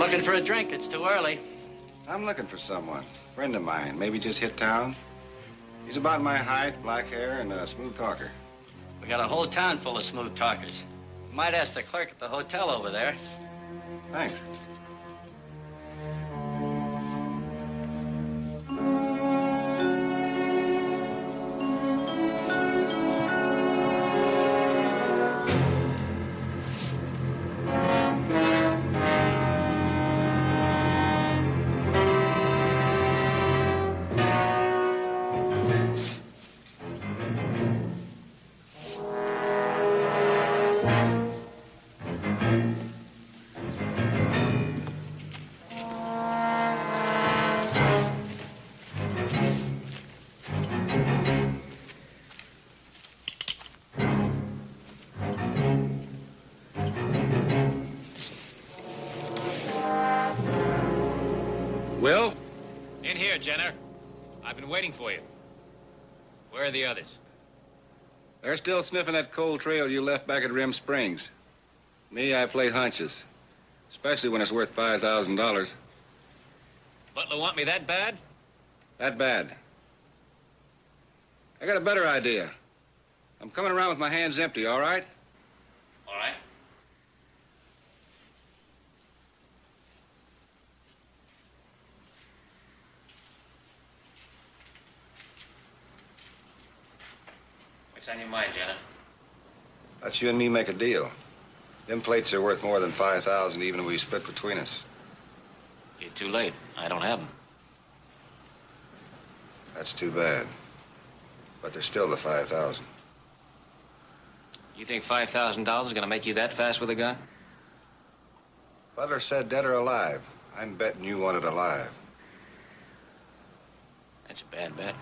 looking for a drink. It's too early. I'm looking for someone. Friend of mine. Maybe just hit town. He's about my height, black hair, and a smooth talker. We got a whole town full of smooth talkers. You might ask the clerk at the hotel over there. Thanks. Will? In here, Jenner. I've been waiting for you. Where are the others? They're still sniffing that cold trail you left back at Rim Springs. Me, I play hunches. Especially when it's worth $5,000. Butler want me that bad? That bad. I got a better idea. I'm coming around with my hands empty, all right? All right. What's on your mind, Jenna? Let you and me make a deal. Them plates are worth more than $5,000 even if we split between us. You're too late. I don't have them. That's too bad. But there's still the $5,000. You think $5,000 is going to make you that fast with a gun? Butler said dead or alive. I'm betting you want it alive. That's a bad bet.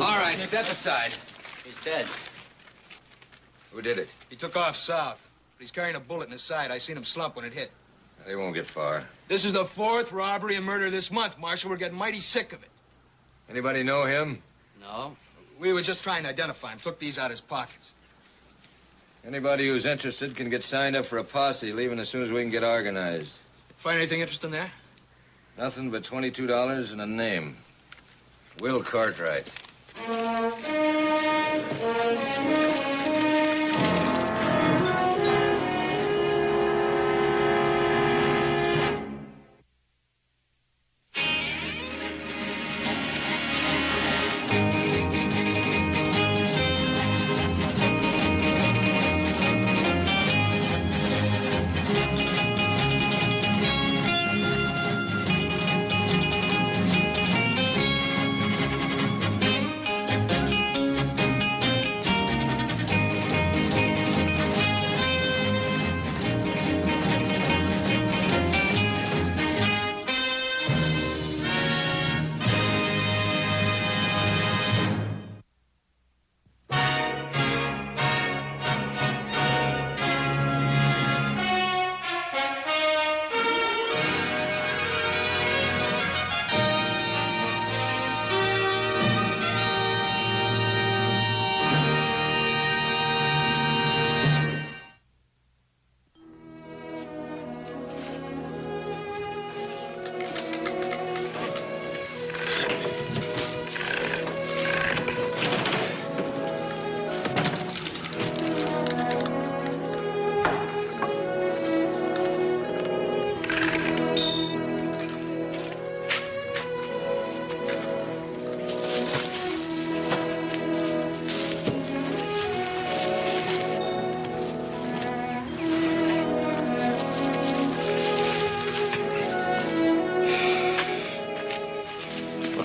All right, step aside. He's dead. Who did it? He took off south. But he's carrying a bullet in his side. I seen him slump when it hit. They won't get far. This is the 4th robbery and murder this month, Marshal. We're getting mighty sick of it. Anybody know him? No. We was just trying to identify him. Took these out of his pockets. Anybody who's interested can get signed up for a posse, leaving as soon as we can get organized. Find anything interesting there? Nothing but $22 and a name. Will Cartwright.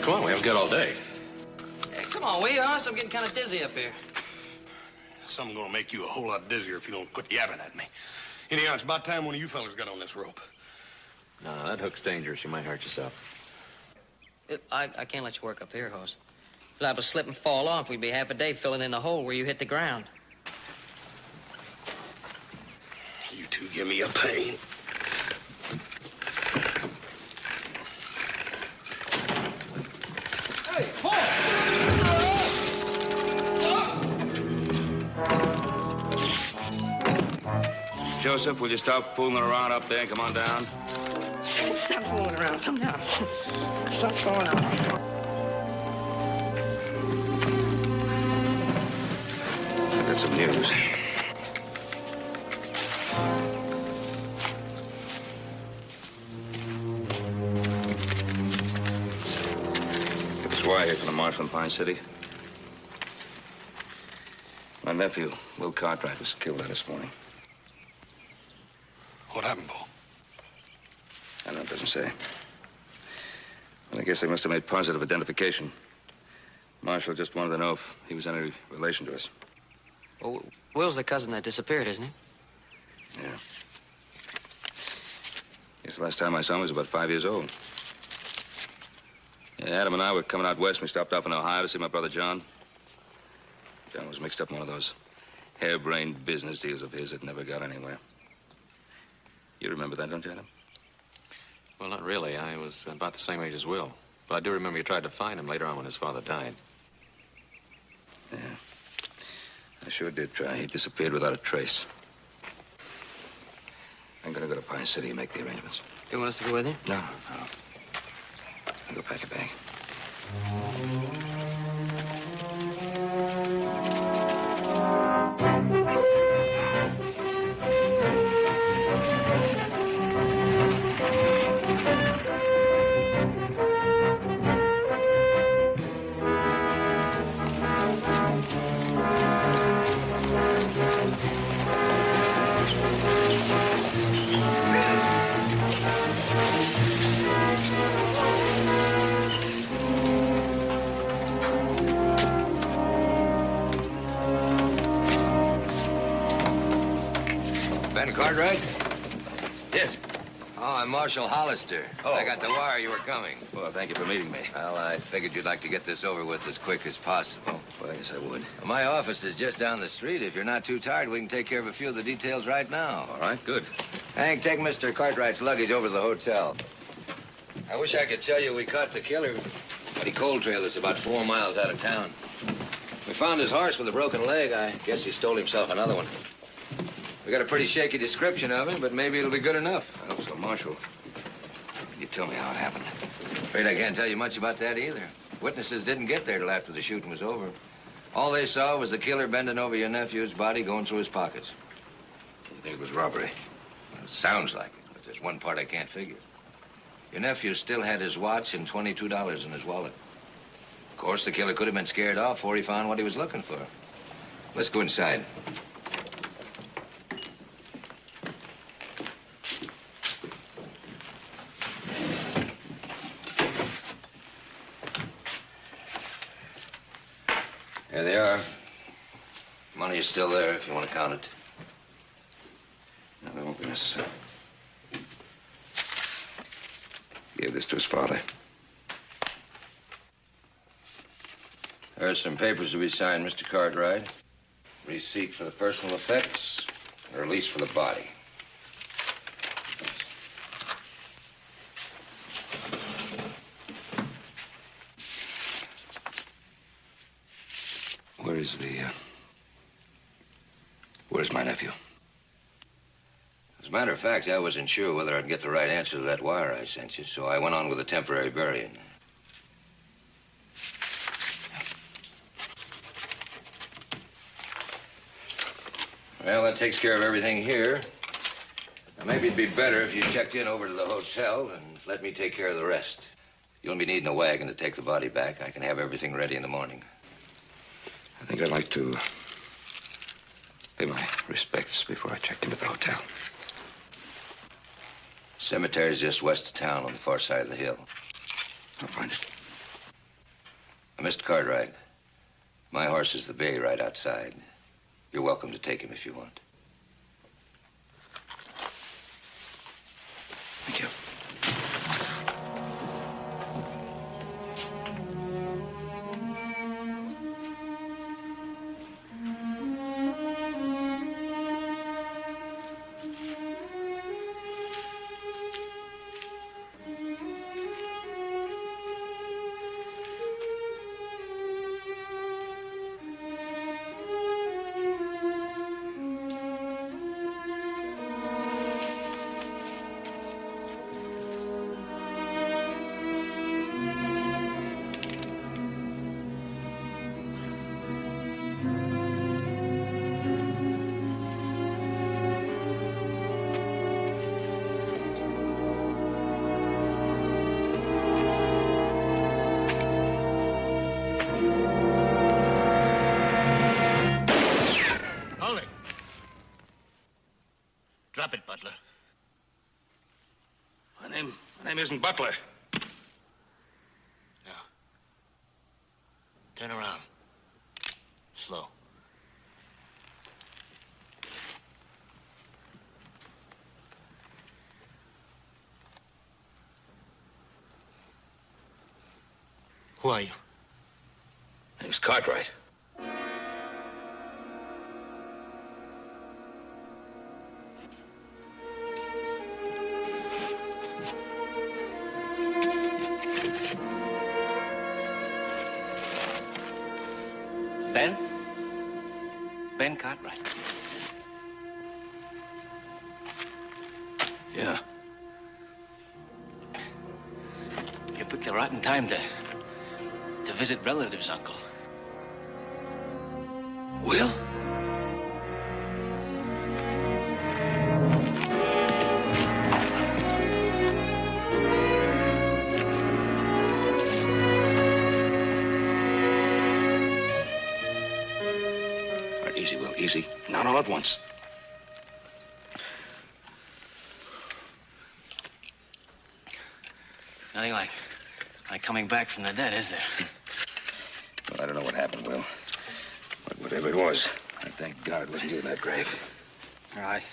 Come on, we haven't got all day. Hey, come on, will you, Hoss? I'm getting kind of dizzy up here. Something gonna make you a whole lot dizzier if you don't quit yapping at me. Anyhow, it's about time one of you fellas got on this rope. No, that hook's dangerous. You might hurt yourself. I can't let you work up here, Hoss. If I was slip and fall off, we'd be half a day filling in the hole where you hit the ground. You two give me a pain. Hey, Hoss! Joseph, will you stop fooling around up there and come on down? Stop fooling around. Come down. Stop falling out. I got some news. Get this wire here from the marshal in Pine City. My nephew, Will Cartwright, was killed there this morning. What happened, Bo? I know it doesn't say. But I guess they must have made positive identification. Marshal just wanted to know if he was any relation to us. Well, Will's the cousin that disappeared, isn't he? Yeah. Guess the last time I saw him he was about 5 years old. Yeah, Adam and I were coming out west. We stopped off in Ohio to see my brother John. John was mixed up in one of those harebrained business deals of his that never got anywhere. You remember that, don't you, Adam? Well, not really. I was about the same age as Will. But I do remember you tried to find him later on when his father died. Yeah. I sure did try. He disappeared without a trace. I'm gonna go to Pine City and make the arrangements. You want us to go with you? No. I'll go pack a bag. Cartwright? Yes. Oh, I'm Marshal Hollister. Oh. I got the wire you were coming. Well, thank you for meeting me. Well, I figured you'd like to get this over with as quick as possible. Well, yes, I would. My office is just down the street. If you're not too tired, we can take care of a few of the details right now. All right, good. Hank, take Mr. Cartwright's luggage over to the hotel. I wish I could tell you we caught the killer, but he cold trailed us about 4 miles out of town. We found his horse with a broken leg. I guess he stole himself another one. We got a pretty shaky description of him, but maybe it'll be good enough. I hope so, Marshal. Can you tell me how it happened? Afraid I can't tell you much about that either. Witnesses didn't get there till after the shooting was over. All they saw was the killer bending over your nephew's body, going through his pockets. You think it was robbery? Well, it sounds like it, but there's one part I can't figure. Your nephew still had his watch and $22 in his wallet. Of course, the killer could have been scared off before he found what he was looking for. Let's go inside. There they are. Money is still there if you want to count it. No, that won't be necessary. Give this to his father. There's some papers to be signed, Mr. Cartwright. Receipt for the personal effects, and release for the body. Where's my nephew? As a matter of fact, I wasn't sure whether I'd get the right answer to that wire I sent you, so I went on with a temporary burying. Well, that takes care of everything here. Now, maybe it'd be better if you checked in over to the hotel and let me take care of the rest. You'll be needing a wagon to take the body back. I can have everything ready in the morning. I think I'd like to pay my respects before I checked into the hotel. Cemetery's just west of town on the far side of the hill. I'll find it. Mr. Cartwright, my horse is the bay right outside. You're welcome to take him if you want. Thank you. Hold it. Drop it, Butler. My name isn't Butler. Now, turn around. Slow. Who are you? Name's Cartwright. Ben Cartwright. Yeah. You picked the rotten time to visit relatives, Uncle. Will? Easy, Will, easy. Not all at once. Nothing like coming back from the dead, is there? Well, I don't know what happened, Will. But whatever it was, I thank God it wasn't you in that grave. All right.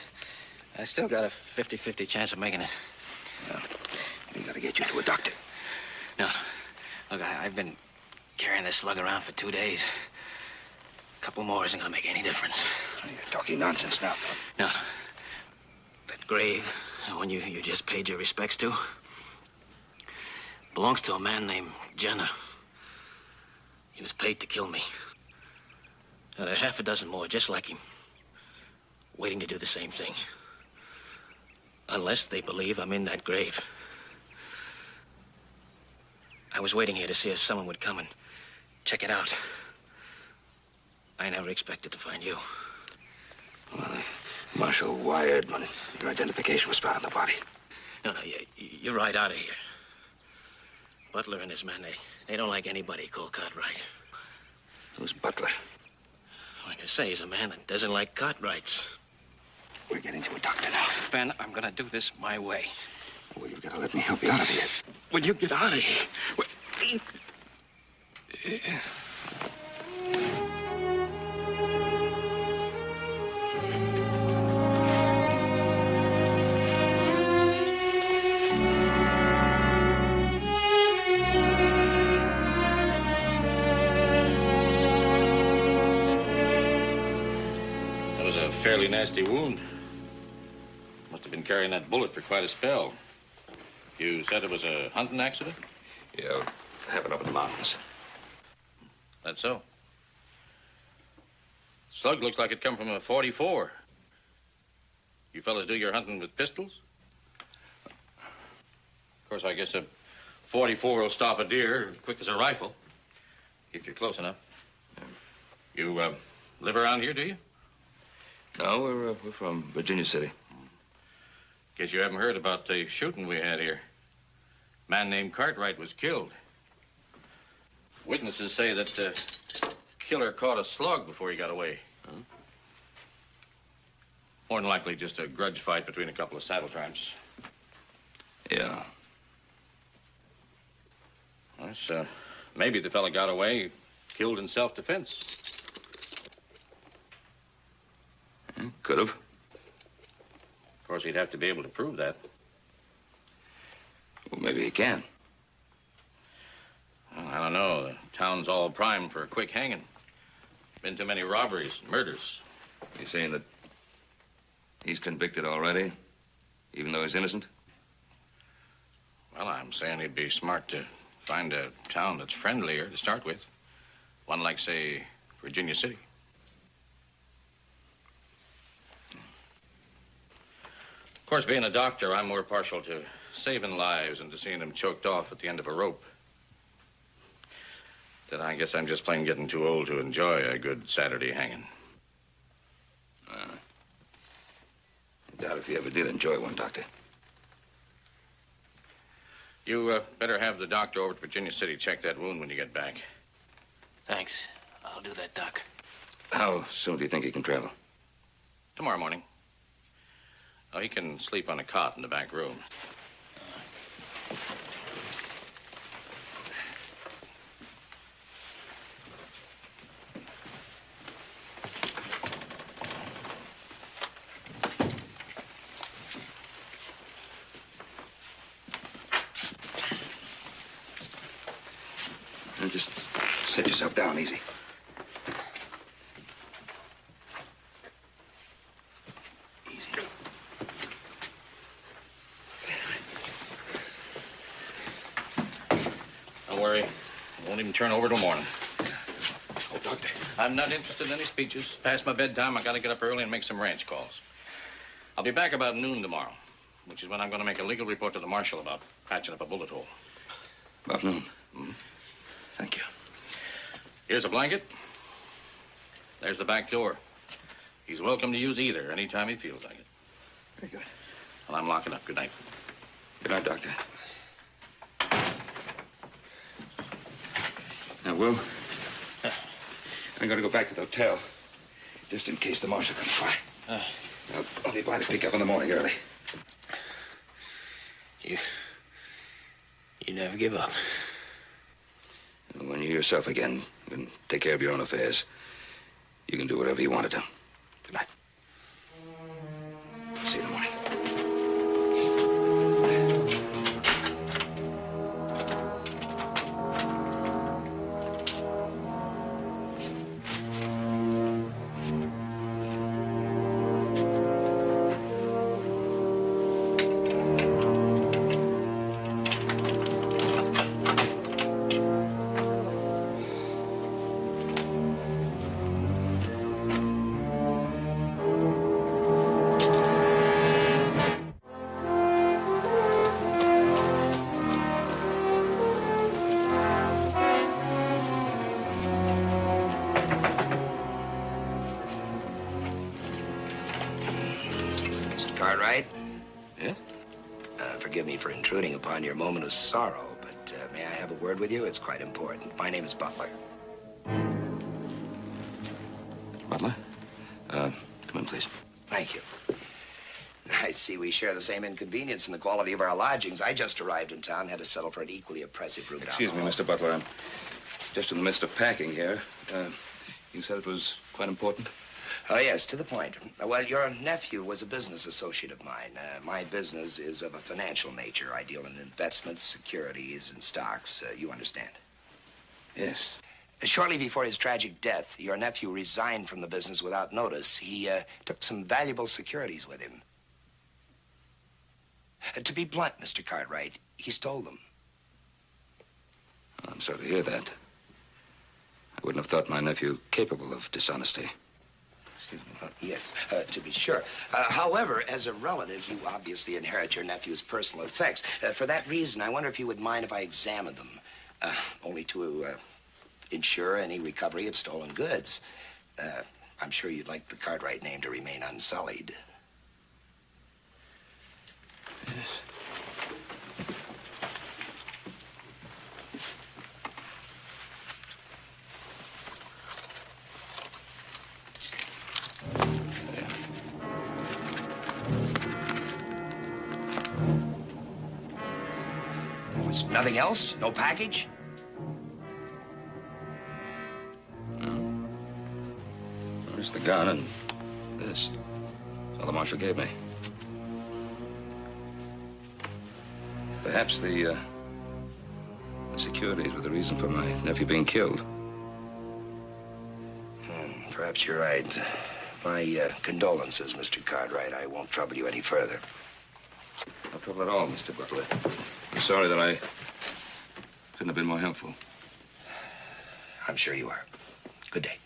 I still got a 50-50 chance of making it. Well, we gotta get you to a doctor. No. Look, I've been carrying this slug around for 2 days. A couple more isn't gonna make any difference. You're talking nonsense now. No. That grave, the one you just paid your respects to, belongs to a man named Jenner. He was paid to kill me. Now, there are half a dozen more just like him, waiting to do the same thing. Unless they believe I'm in that grave. I was waiting here to see if someone would come and check it out. I never expected to find you. Well, Marshal wired when your identification was found on the body. No, you're right out of here. Butler and his men, they don't like anybody called Cartwright. Who's Butler? Like I say, he's a man that doesn't like Cartwrights. We're getting to a doctor now. Ben, I'm gonna do this my way. Well, you've got to let me help you out of here. Will you get out of here? That was a fairly nasty wound. Must have been carrying that bullet for quite a spell. You said it was a hunting accident? Yeah, happened up in the mountains. That's so. Slug looks like it come from a 44. You fellas do your hunting with pistols? Of course, I guess a 44 will stop a deer as quick as a rifle, if you're close enough. You live around here, do you? No, we're from Virginia City. Guess you haven't heard about the shooting we had here. A man named Cartwright was killed. Witnesses say that the killer caught a slug before he got away. Huh? More than likely just a grudge fight between a couple of saddle tramps. Yeah. That's Maybe the fella got away, killed in self-defense. Could have. Of course, he'd have to be able to prove that. Well, maybe he can. Well, I don't know. The town's all primed for a quick hanging. Been too many robberies and murders. You saying that he's convicted already, even though he's innocent? Well, I'm saying he'd be smart to find a town that's friendlier to start with. One like, say, Virginia City. Of course, being a doctor, I'm more partial to saving lives and to seeing them choked off at the end of a rope. Then I guess I'm just plain getting too old to enjoy a good Saturday hanging. I doubt if you ever did enjoy one, Doctor. You better have the doctor over to Virginia City check that wound when you get back. Thanks. I'll do that, Doc. How soon do you think he can travel? Tomorrow morning. Oh, he can sleep on a cot in the back room. Now just sit yourself down easy. Don't worry. I won't even turn over till morning. Oh, Doctor. I'm not interested in any speeches. Past my bedtime, I gotta get up early and make some ranch calls. I'll be back about noon tomorrow, which is when I'm gonna make a legal report to the marshal about patching up a bullet hole. About noon. Thank you. Here's a blanket. There's the back door. He's welcome to use either anytime he feels like it. Very good. Well, I'm locking up. Good night. Good night, Doctor. Now, Will, I'm going to go back to the hotel, just in case the marshal comes by. I'll be by to pick up in the morning early. You never give up. When you're yourself again and take care of your own affairs, you can do whatever you want to do. Good night. See you in the morning. Cartwright? Yeah? Forgive me for intruding upon your moment of sorrow, but may I have a word with you? It's quite important. My name is Butler. Butler? Come in, please. Thank you. I see we share the same inconvenience in the quality of our lodgings. I just arrived in town, had to settle for an equally oppressive room down Excuse the me, hall. Mr. Butler. I'm just in the midst of packing here. You said it was quite important? Oh, yes, to the point. Well, your nephew was a business associate of mine. My business is of a financial nature. I deal in investments, securities, and stocks. You understand? Yes. Shortly before his tragic death, your nephew resigned from the business without notice. He took some valuable securities with him. To be blunt, Mr. Cartwright, he stole them. I'm sorry to hear that. I wouldn't have thought my nephew capable of dishonesty. Yes, to be sure. However, as a relative, you obviously inherit your nephew's personal effects. For that reason, I wonder if you would mind if I examined them, only to ensure any recovery of stolen goods. I'm sure you'd like the Cartwright name to remain unsullied. Yes. Nothing else? No package? There's the gun and this. That's all the marshal gave me. Perhaps the securities were the reason for my nephew being killed. Perhaps you're right. My condolences, Mr. Cartwright. I won't trouble you any further. No trouble at all, Mr. Butler. I'm sorry that I couldn't have been more helpful. I'm sure you are. Good day.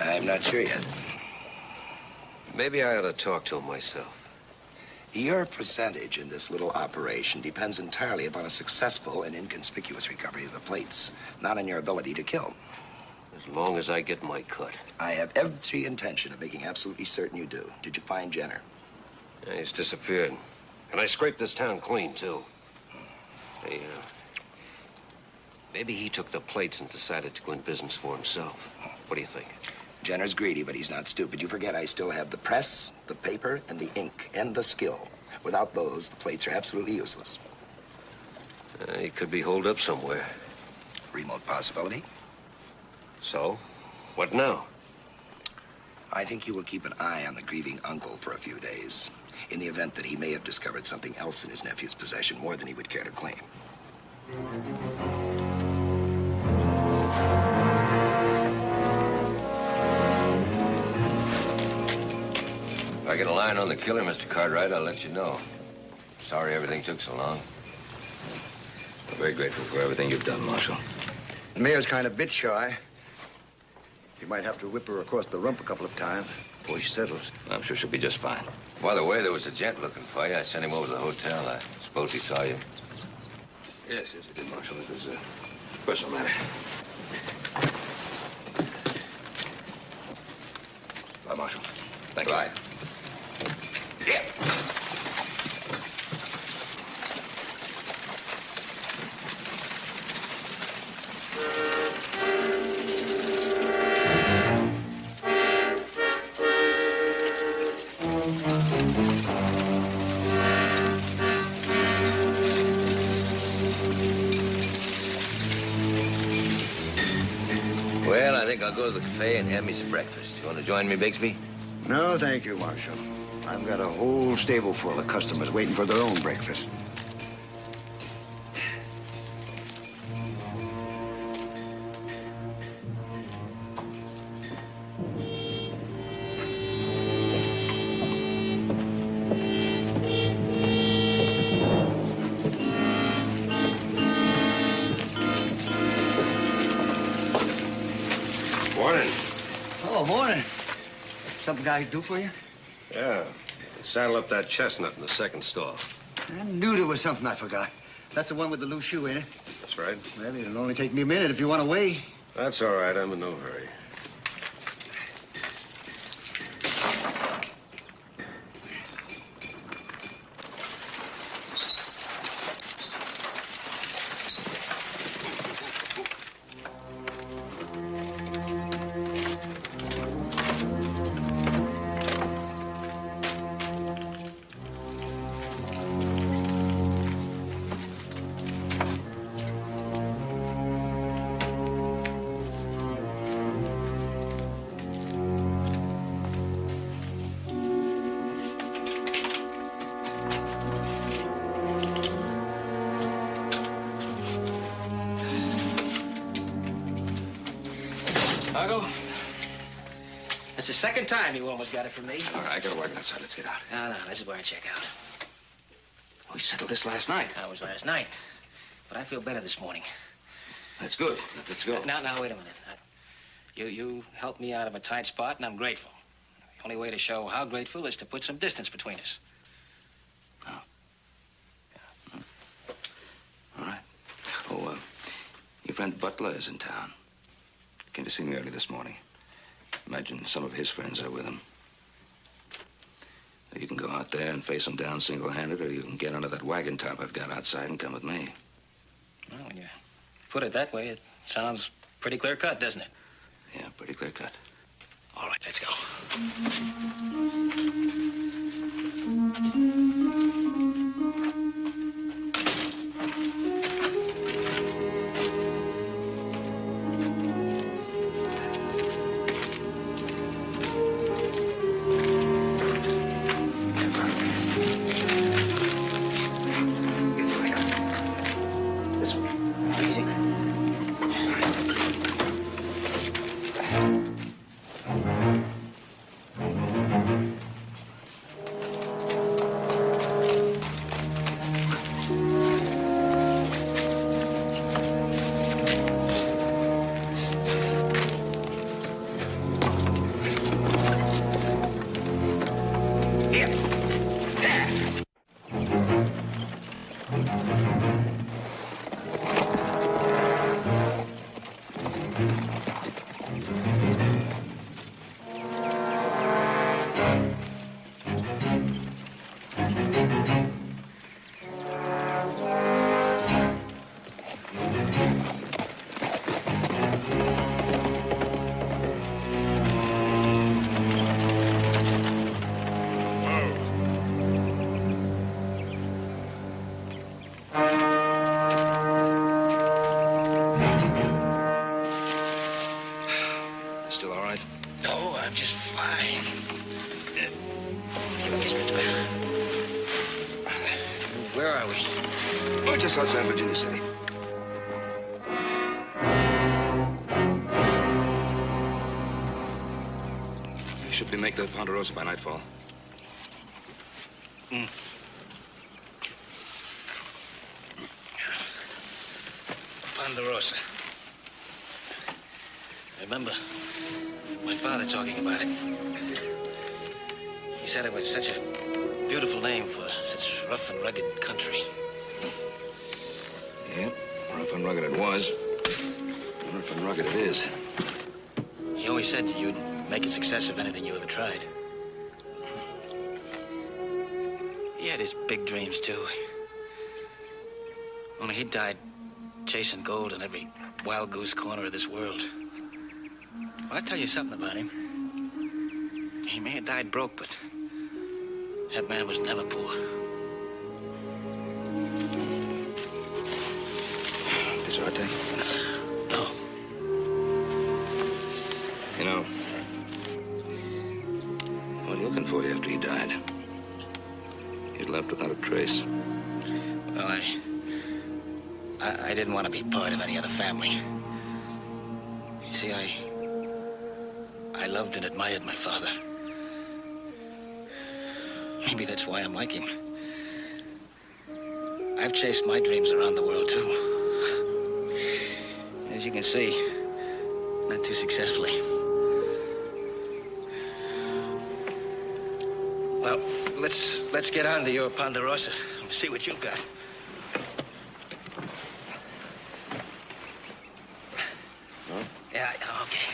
I'm not sure yet. Maybe I ought to talk to him myself. Your percentage in this little operation depends entirely upon a successful and inconspicuous recovery of the plates, not on your ability to kill. As long as I get my cut. I have every intention of making absolutely certain you do. Did you find Jenner? Yeah, he's disappeared. And I scraped this town clean, too. Hey, maybe he took the plates and decided to go in business for himself. What do you think? Jenner's greedy, but he's not stupid. You forget I still have the press, the paper, and the ink, and the skill. Without those, the plates are absolutely useless. He could be holed up somewhere. Remote possibility. So, what now? I think you will keep an eye on the grieving uncle for a few days, in the event that he may have discovered something else in his nephew's possession, more than he would care to claim. If I get a line on the killer, Mr. Cartwright, I'll let you know. Sorry everything took so long. I'm very grateful for everything you've done, Marshal. The mayor's kind of bit shy. You might have to whip her across the rump a couple of times before she settles. I'm sure she'll be just fine. By the way, there was a gent looking for you. I sent him over to the hotel. I suppose he saw you. Yes, he did, Marshal. It was a personal matter. Bye, Marshal. Thank you. Bye. Yeah. Well, I think I'll go to the cafe and have me some breakfast. You want to join me, Bixby? No, thank you, Marshal. I've got a whole stable full of customers waiting for their own breakfast. Morning. Oh, morning. Something I can do for you? Yeah. Saddle up that chestnut in the second stall. I knew there was something I forgot. That's the one with the loose shoe, ain't it? That's right. Well, it'll only take me a minute if you want to wait. That's all right. I'm in no hurry. Margot, that's the second time you almost got it from me. All right, I gotta work outside. Let's get out. No, this is where I check out. We settled this last night. That was last night. But I feel better this morning. That's good. Let's go. Now, wait a minute. You helped me out of a tight spot, and I'm grateful. The only way to show how grateful is to put some distance between us. Oh. Yeah. All right. Oh, your friend Butler is in town. Came to see me early this morning. Imagine some of his friends are with him. You can go out there and face them down single-handed, or you can get under that wagon top I've got outside and come with me. Well, when you put it that way, it sounds pretty clear-cut, doesn't it? Yeah, pretty clear-cut. All right, let's go. Still all right? No, I'm just fine. Where are we? We're just outside Virginia City. We should be making the Ponderosa by nightfall. Ponderosa. I remember my father talking about it. He said it was such a beautiful name for such rough and rugged country. Yep, rough and rugged it was. Rough and rugged it is. He always said you'd make a success of anything you ever tried. He had his big dreams, too. Only he died chasing gold in every wild goose corner of this world. Well, I'll tell you something about him. He may have died broke, but that man was never poor. Is Arte? No. You know, I went looking for you after he died. You left without a trace. Well, I didn't want to be part of any other family. You see, I loved and admired my father. Maybe that's why I'm like him. I've chased my dreams around the world, too. As you can see, not too successfully. Well, let's get on to your Ponderosa and see what you've got. Huh? Yeah, okay.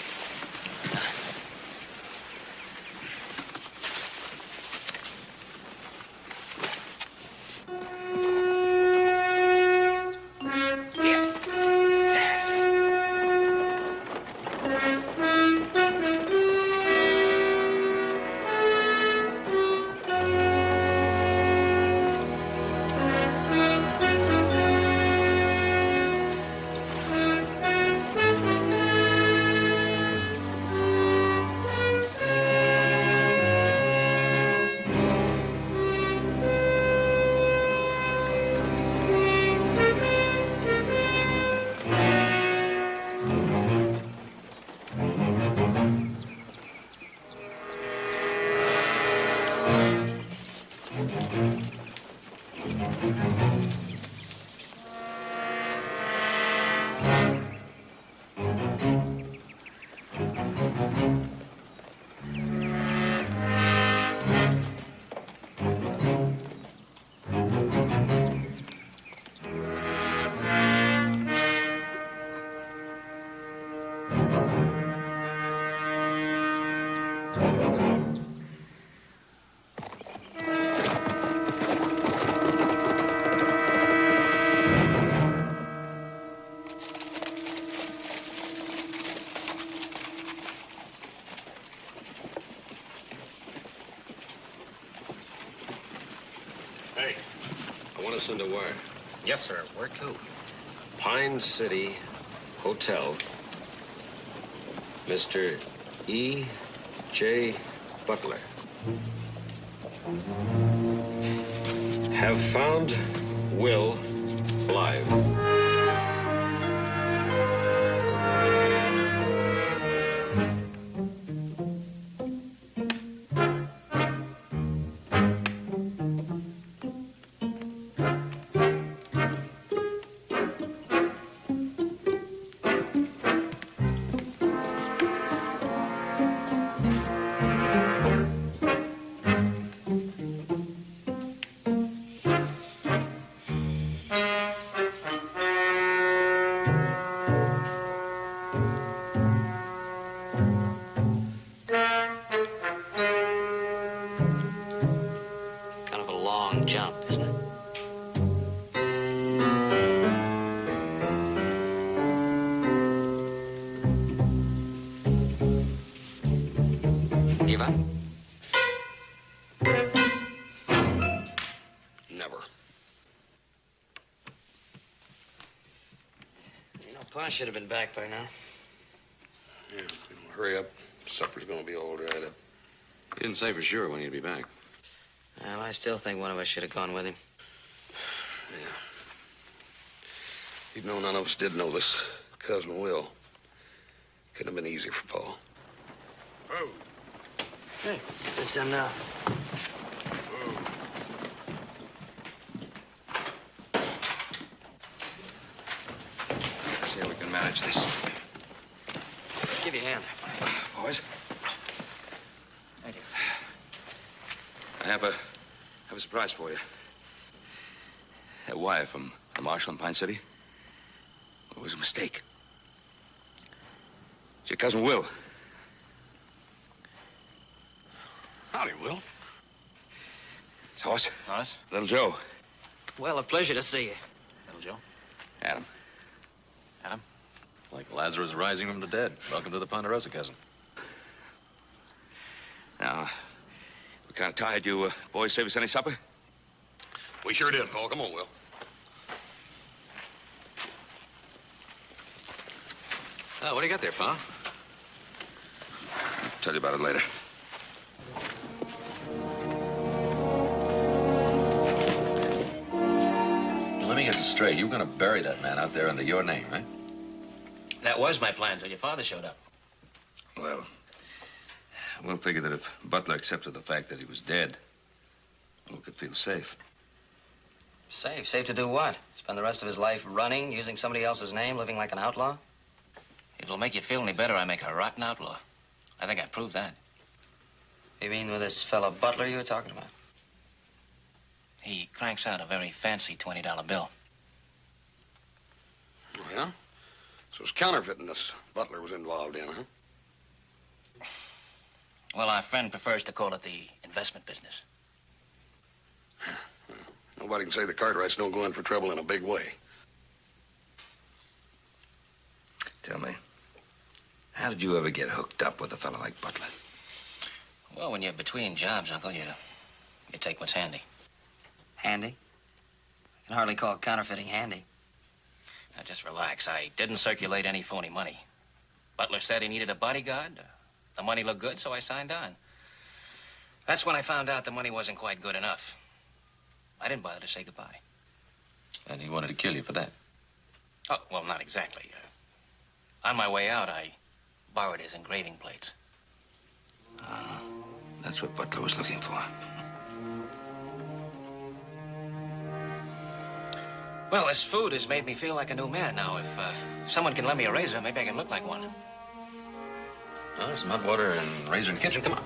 us into where? Yes, sir. Where to? Pine City Hotel. Mr. E. J. Butler. Have found Will alive. Kind of a long jump, isn't it? Give up? Never. You know, Pa should have been back by now. Yeah, hurry up. Supper's gonna be all dried up. He didn't say for sure when he'd be back. Well, I still think one of us should have gone with him. Yeah. Even though none of us did know this, Cousin Will. Couldn't have been easier for Paul. Oh. Hey, get some now. See how we can manage this. Give you a hand. Boys. Thank you. I have a surprise for you. That wire from the marshal in Pine City. It was a mistake. It's your cousin Will. Howdy, Will. It's Hoss. Hoss? Little Joe. Well, a pleasure to see you. Little Joe? Adam. Adam? Like Lazarus rising from the dead. Welcome to the Ponderosa, cousin. Now, we're kind of tired. You boys save us any supper? We sure did, Paul. Come on, Will. Oh, what do you got there, Pa? I'll tell you about it later. Now, let me get this straight. You were going to bury that man out there under your name, right? That was my plan till your father showed up. Well, we'll figure that if Butler accepted the fact that he was dead, we could feel safe. Safe? Safe to do what? Spend the rest of his life running, using somebody else's name, living like an outlaw? If it'll make you feel any better, I make a rotten outlaw. I think I proved that. You mean with this fellow Butler you were talking about? He cranks out a very fancy $20 bill. Oh, yeah? So it's counterfeiting this Butler was involved in, huh? Well, our friend prefers to call it the investment business. Nobody can say the Cartwrights don't go in for trouble in a big way. Tell me, how did you ever get hooked up with a fellow like Butler? Well, when you're between jobs, Uncle, you take what's handy. Handy? You can hardly call counterfeiting handy. Now, just relax. I didn't circulate any phony money. Butler said he needed a bodyguard. The money looked good, so I signed on. That's when I found out the money wasn't quite good enough. I didn't bother to say goodbye. And he wanted to kill you for that. Oh, well, not exactly. On my way out, I borrowed his engraving plates. That's what Butler was looking for. Well, this food has made me feel like a new man. Now, if someone can lend me a razor, maybe I can look like one. Oh, there's some hot water and razor in the kitchen. Come on.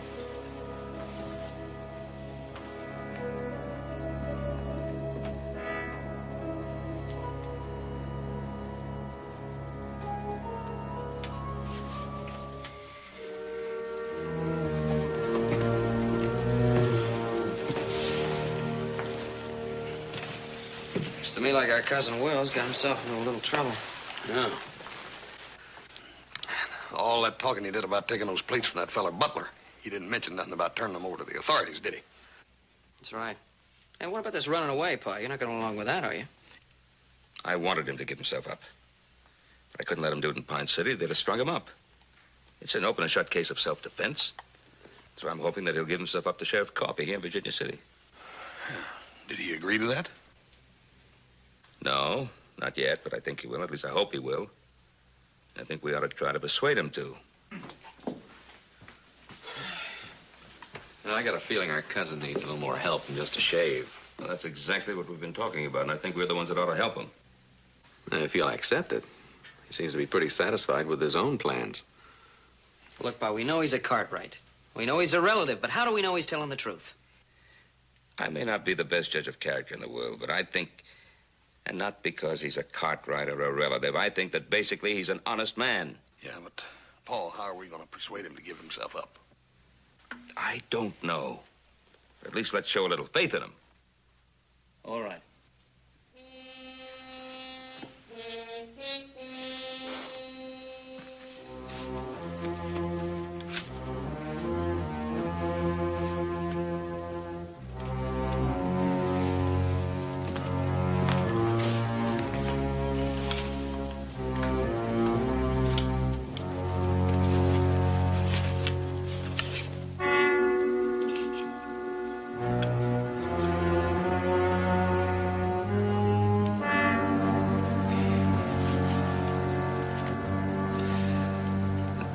Looks to me like our cousin Will's got himself into a little trouble. Yeah. All that talking he did about taking those plates from that fella Butler, he didn't mention nothing about turning them over to the authorities, did he? That's right. And what about this running away, Pa? You're not going along with that, are you? I wanted him to give himself up. But I couldn't let him do it in Pine City. They'd have strung him up. It's an open and shut case of self-defense. So I'm hoping that he'll give himself up to Sheriff Coffey here in Virginia City. Did he agree to that? No, not yet, but I think he will. At least I hope he will. I think we ought to try to persuade him to. I got a feeling our cousin needs a little more help than just a shave. Well, that's exactly what we've been talking about, and I think we're the ones that ought to help him. If you'll accept it. He seems to be pretty satisfied with his own plans. Look, Pa, we know he's a Cartwright. We know he's a relative, but how do we know he's telling the truth? I may not be the best judge of character in the world, but I think, and not because he's a Cartwright or a relative, I think that basically he's an honest man. Yeah, but, Paul, how are we going to persuade him to give himself up? I don't know. At least let's show a little faith in him. All right.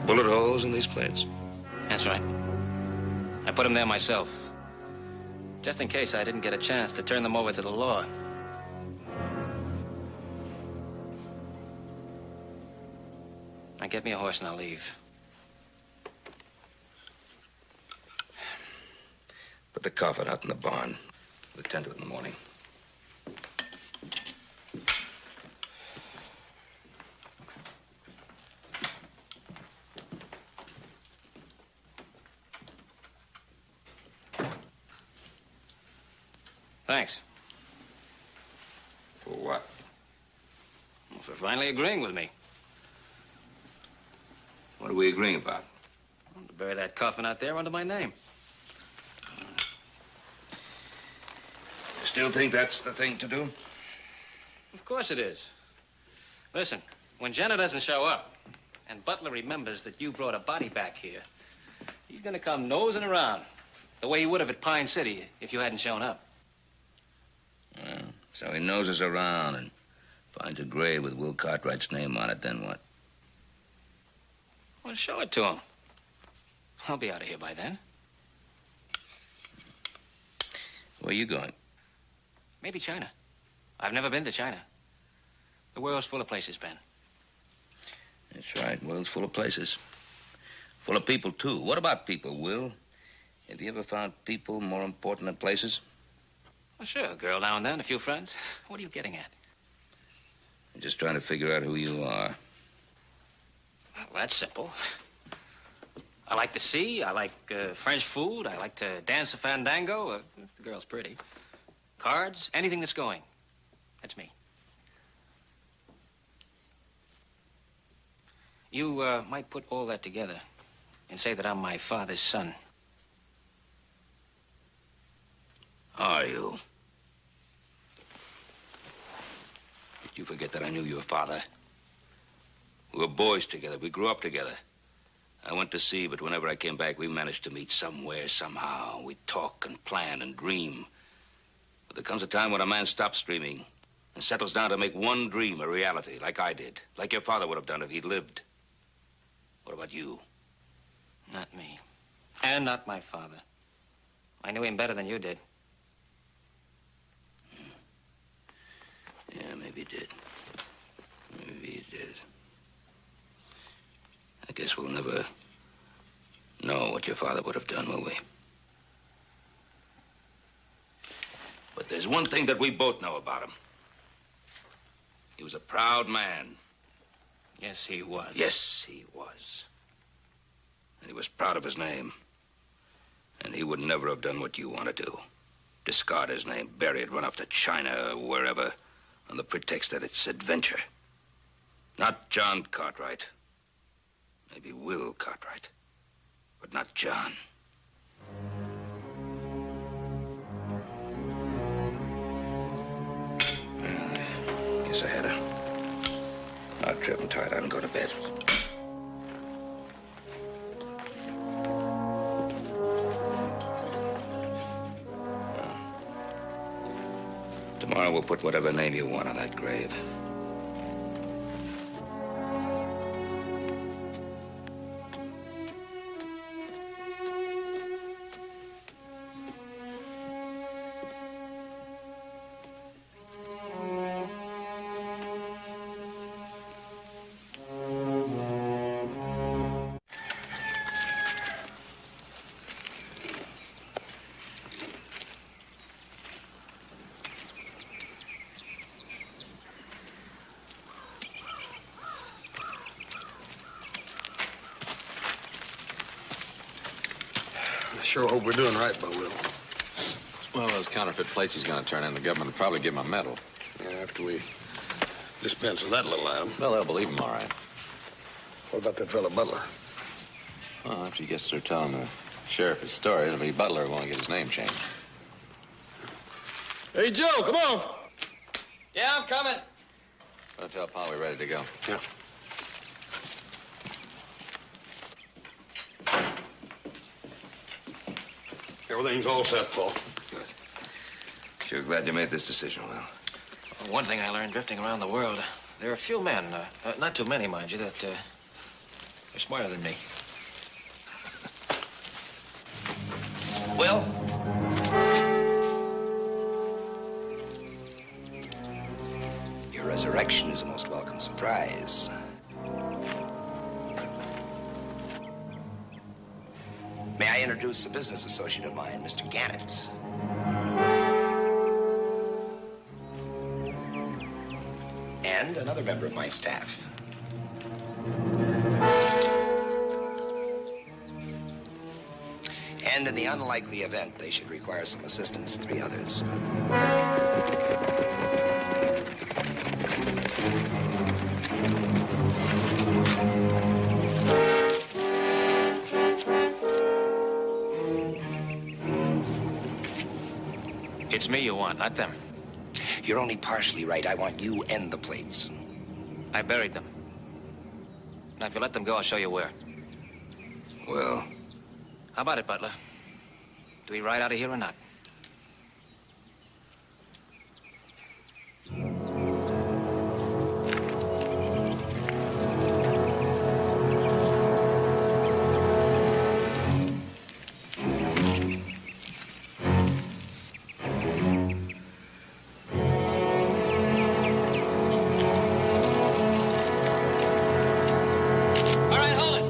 Bullet holes in these plates? That's right. I put them there myself. Just in case I didn't get a chance to turn them over to the law. Now get me a horse and I'll leave. Put the coffin out in the barn. We'll attend to it in the morning. Thanks. For what? Well, for finally agreeing with me. What are we agreeing about? To bury that coffin out there under my name. You still think that's the thing to do? Of course it is. Listen, when Jenna doesn't show up, and Butler remembers that you brought a body back here, he's gonna come nosing around, the way he would have at Pine City if you hadn't shown up. So he noses around and finds a grave with Will Cartwright's name on it, then what? Well, show it to him. I'll be out of here by then. Where are you going? Maybe China. I've never been to China. The world's full of places, Ben. That's right. World's full of places. Full of people, too. What about people, Will? Have you ever found people more important than places? Well, sure. A girl now and then, a few friends. What are you getting at? I'm just trying to figure out who you are. Well, that's simple. I like the sea. I like French food. I like to dance a fandango. The girl's pretty. Cards, anything that's going. That's me. You might put all that together and say that I'm my father's son. Are you? Did you forget that I knew your father? We were boys together. We grew up together. I went to sea, but whenever I came back, we managed to meet somewhere, somehow. We'd talk and plan and dream. But there comes a time when a man stops dreaming and settles down to make one dream a reality, like I did, like your father would have done if he'd lived. What about you? Not me. And not my father. I knew him better than you did. Yeah, maybe he did. Maybe he did. I guess we'll never know what your father would have done, will we? But there's one thing that we both know about him. He was a proud man. Yes, he was. Yes, he was. And he was proud of his name. And he would never have done what you want to do. Discard his name, bury it, run off to China or wherever, on the pretext that it's adventure. Not John Cartwright. Maybe Will Cartwright. But not John. Guess I had a hard trip. I'm tired. I'm going to bed. Tomorrow we'll put whatever name you want on that grave. I sure hope we're doing right by Will. Well, those counterfeit plates he's going to turn in, the government will probably give him a medal. Yeah, after we dispense with that little item. Well, they'll believe him, all right. What about that fellow Butler? Well, after he gets through telling the sheriff his story, it'll be Butler who won't get his name changed. Hey, Joe, come on. Yeah, I'm coming. I'll tell Pa we're ready to go. Yeah. Everything's all set, Paul. Good. Sure glad you made this decision, Will. Well, one thing I learned drifting around the world, there are a few men, not too many, mind you, that are smarter than me. Will? Your resurrection is a most welcome surprise. May I introduce a business associate of mine, Mr. Gannett? And another member of my staff. And in the unlikely event they should require some assistance, 3 others. It's me you want, not them. You're only partially right. I want you and the plates. I buried them. Now, if you let them go, I'll show you where. Well, How about it, Butler? Do we ride out of here or not? All right, hold it.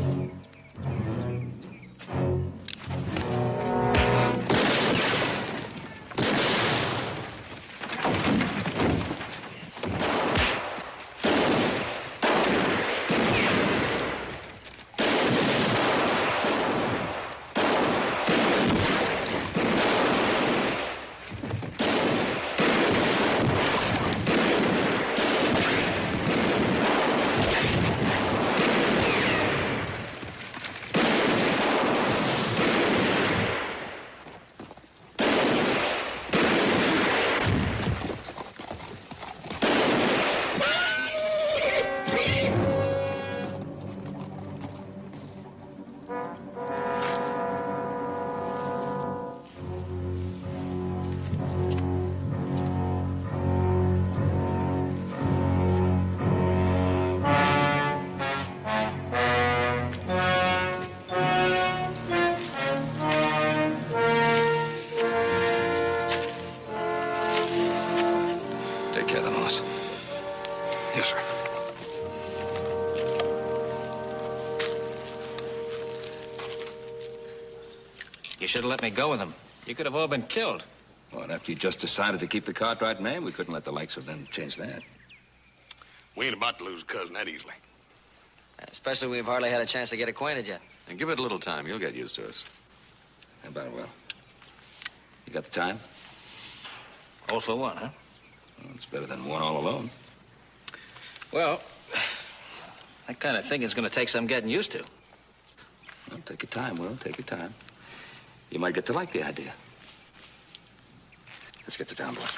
take care of the moss. Yes, sir. You should have let me go with them. You could have all been killed. Well, after you just decided to keep the Cartwright man, we couldn't let the likes of them change that. We ain't about to lose a cousin that easily. Especially we've hardly had a chance to get acquainted yet. And give it a little time. You'll get used to us. How about it, Will? You got the time? All for one, huh? Well, it's better than one all alone. Well, that kind of thing is going to take some getting used to. Well, take your time, Will. Take your time. You might get to like the idea. Let's get to town, boys.